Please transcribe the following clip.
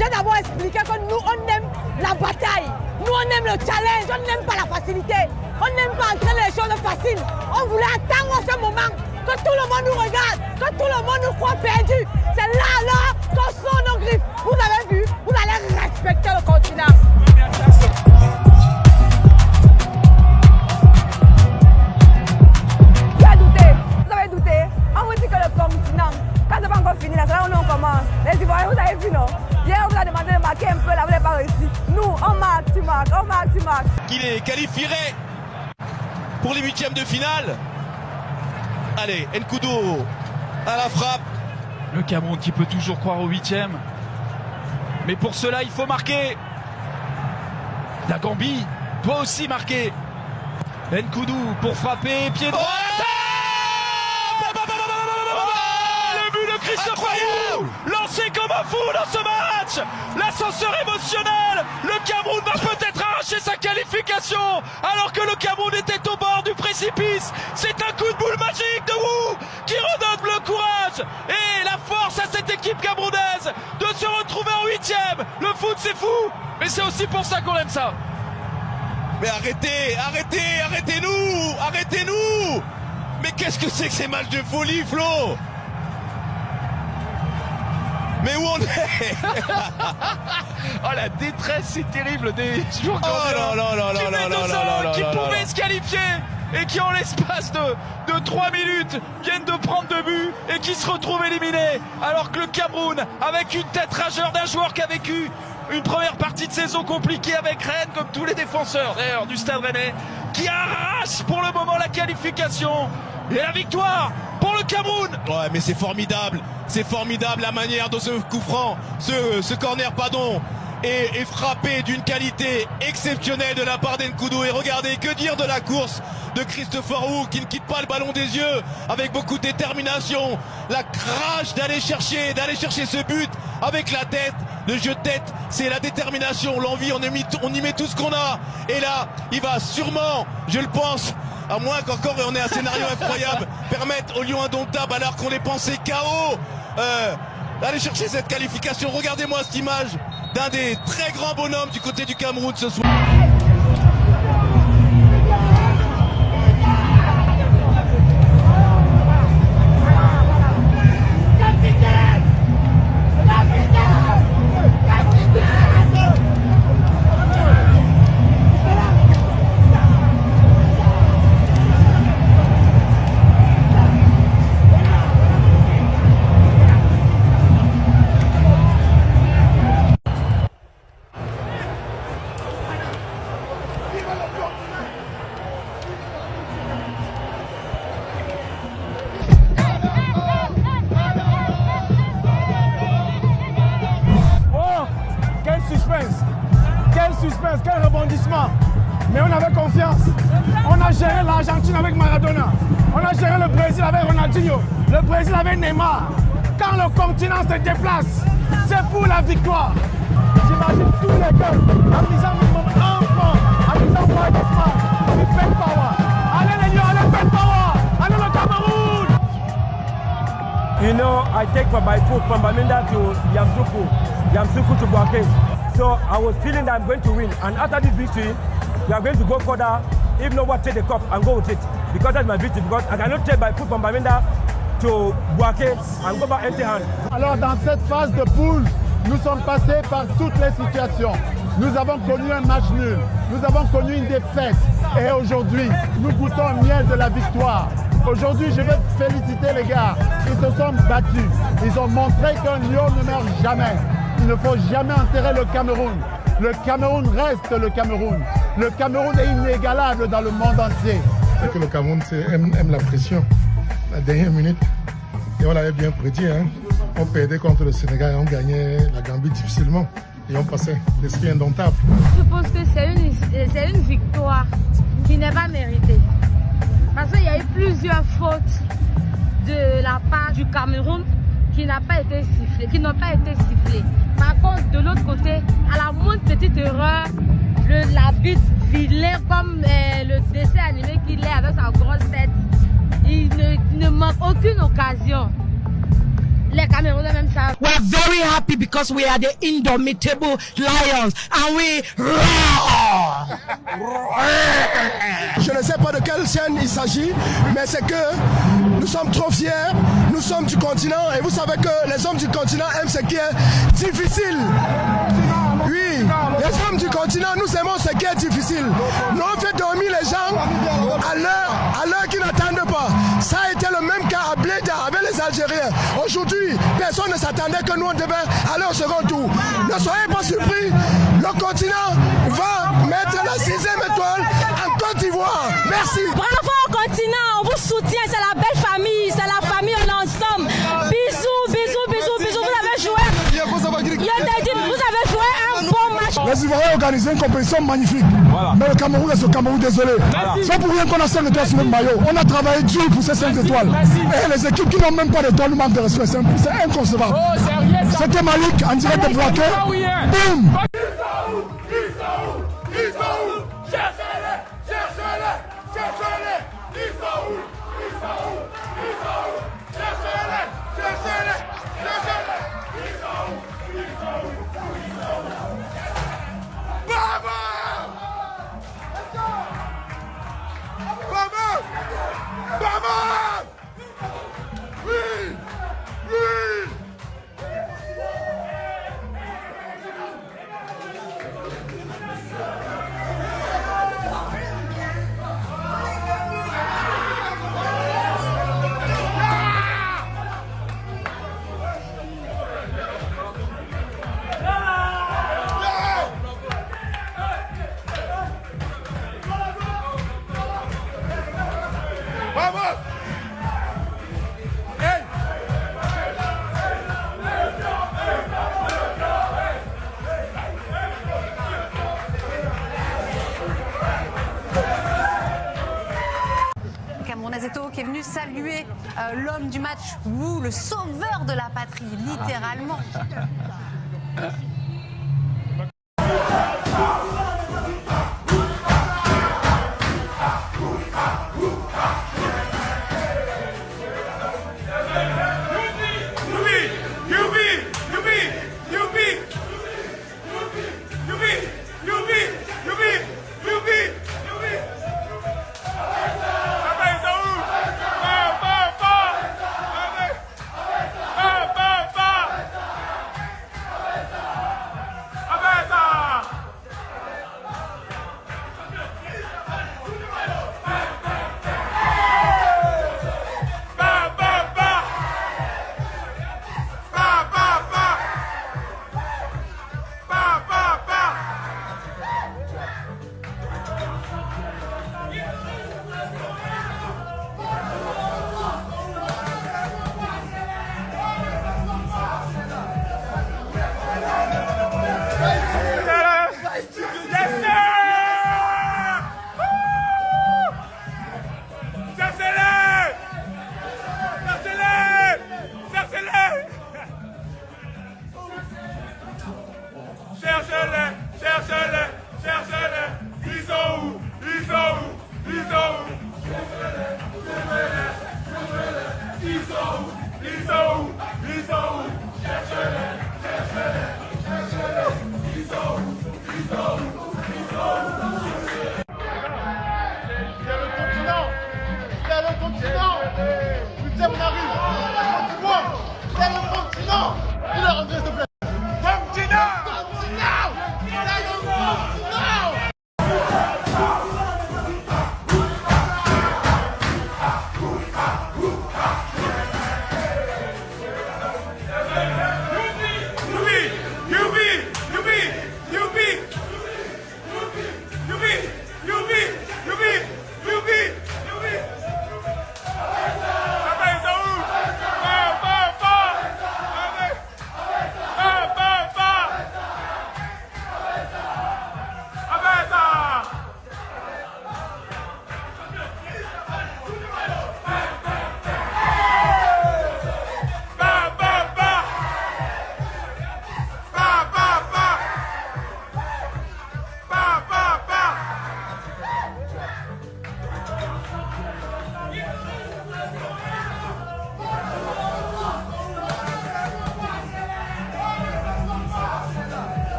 j'ai d'abord expliqué que nous, on aime la bataille. Nous, on aime le challenge, on n'aime pas la facilité. On n'aime pas entraîner les choses faciles. On voulait attendre ce moment que tout le monde nous regarde, que tout le monde nous croit perdus. C'est là qu'on sort nos griffes. Vous avez vu, vous allez respecter le continent. Tu as douté, vous avez douté. On vous dit que le continent, quand c'est pas encore fini, là, on commence. Les Ivoiriens, vous avez vu, non? Hier, on vous a demandé de marquer un peu, là, vous n'avez pas réussi. Nous, on marque, tu marques, on marque, tu marques. Qu'il est qualifierait pour les huitièmes de finale. Allez, Nkoudou à la frappe. Le Cameroun qui peut toujours croire au huitième. Mais pour cela, il faut marquer. La Gambie doit aussi marquer. Nkoudou pour frapper, pied droit. Le but de Christophe Ayou, lancé comme un fou dans ce match. L'ascenseur émotionnel. Le Cameroun va peut-être arracher sa qualification alors que le Cameroun était au bord du précipice. C'est un coup de boule magique de Wu qui redonne le courage et la force à cette équipe camerounaise de se retrouver en huitième. Le foot c'est fou, mais c'est aussi pour ça qu'on aime ça. Mais arrêtez-nous. Mais qu'est-ce que c'est que ces matchs de folie, Flo? Mais où on est? Oh, la détresse, c'est terrible des joueurs qui pouvaient se qualifier et qui en l'espace de 3 minutes viennent de prendre 2 buts et qui se retrouvent éliminés alors que le Cameroun, avec une tête rageur d'un joueur qui a vécu une première partie de saison compliquée avec Rennes, comme tous les défenseurs d'ailleurs du Stade Rennais, qui arrache pour le moment la qualification et la victoire pour le Cameroun. Ouais, mais c'est formidable la manière dont ce coup franc, ce corner est frappé d'une qualité exceptionnelle de la part d'Nkoudou. Et regardez, que dire de la course de Christopher Wu qui ne quitte pas le ballon des yeux avec beaucoup de détermination, la rage d'aller chercher ce but avec la tête. Le jeu de tête, c'est la détermination, l'envie, on y met tout ce qu'on a. Et là, il va sûrement, je le pense, à moins qu'encore on ait un scénario incroyable, permettre aux Lions indomptables, alors qu'on les pensait KO, d'aller chercher cette qualification. Regardez-moi cette image d'un des très grands bonhommes du côté du Cameroun ce soir. Quel rebondissement. Mais on avait confiance. On a géré l'Argentine avec Maradona. On a géré le Brésil avec Ronaldinho. Le Brésil avec Neymar. Quand le continent se déplace, c'est pour la victoire. J'imagine tous les cœurs amusant minimum un point, amusant Wildesman, c'est Pen Power. Allez les Lions, allez Pen Power, allez le Cameroun. You know, I take from my foot from Bamenda to Yamsuku to Bouaké. So I was feeling that I'm going to win. And after this victory, we are going to go further, if not what, take the cup and go with it. Because that's my victory. Because I cannot take my foot from Bamenda to Bouaké and go back empty hand. Alors dans cette phase de poule, nous sommes passés par toutes les situations. Nous avons connu un match nul, nous avons connu une défaite. Et aujourd'hui, nous goûtons le miel de la victoire. Aujourd'hui, je veux féliciter les gars. Ils se sont battus. Ils ont montré qu'un lion ne meurt jamais. Il ne faut jamais enterrer le Cameroun. Le Cameroun reste le Cameroun. Le Cameroun est inégalable dans le monde entier. C'est que le Cameroun aime la pression. La dernière minute, et on l'avait bien prédit, hein. On perdait contre le Sénégal et on gagnait la Gambie difficilement. Et on passait l'esprit indomptable. Je pense que c'est une victoire qui n'est pas méritée. Parce qu'il y a eu plusieurs fautes de la part du Cameroun qui n'ont pas été sifflées. Par contre, de l'autre côté, à la moindre petite erreur, l'arbitre vilain comme le dessin animé qu'il est avec sa grosse tête, il ne manque aucune occasion Les Camerounais même savent. We are very happy because we are the indomitable lions and we roar. Je ne sais pas de quelle chaîne il s'agit, mais c'est que nous sommes trop fiers, nous sommes du continent et vous savez que les hommes du continent aiment ce qui est difficile. Oui, les hommes du continent, nous aimons ce qui est difficile. Nous on fait dormir les gens à l'heure qu'ils n'attendent pas. Ça a été le même cas à Bléda avec les Algériens. Aujourd'hui, personne ne s'attendait que nous on devait aller au second tour. Ne soyez pas surpris, le continent va mettre la 6e étoile en Côte d'Ivoire. Merci. Bravo au continent, on vous soutient, c'est la belle famille, c'est la famille, on est ensemble. Bisous, bisous, bisous, bisous, vous avez joué. Vous avez joué un bon match. Les Ivoiriens ont organisé une compétition magnifique. Voilà. Mais le Cameroun est au Cameroun, désolé. Voilà. C'est pour rien qu'on a 5 étoiles sur le maillot. On a travaillé dur pour ces 5 étoiles. Et les équipes qui n'ont même pas d'étoiles nous manquent de respect. C'est inconcevable. Oh, c'était Malik en direct de Braquet. Boum. Qui est venu saluer l'homme du match, Wu, le sauveur de la patrie, littéralement.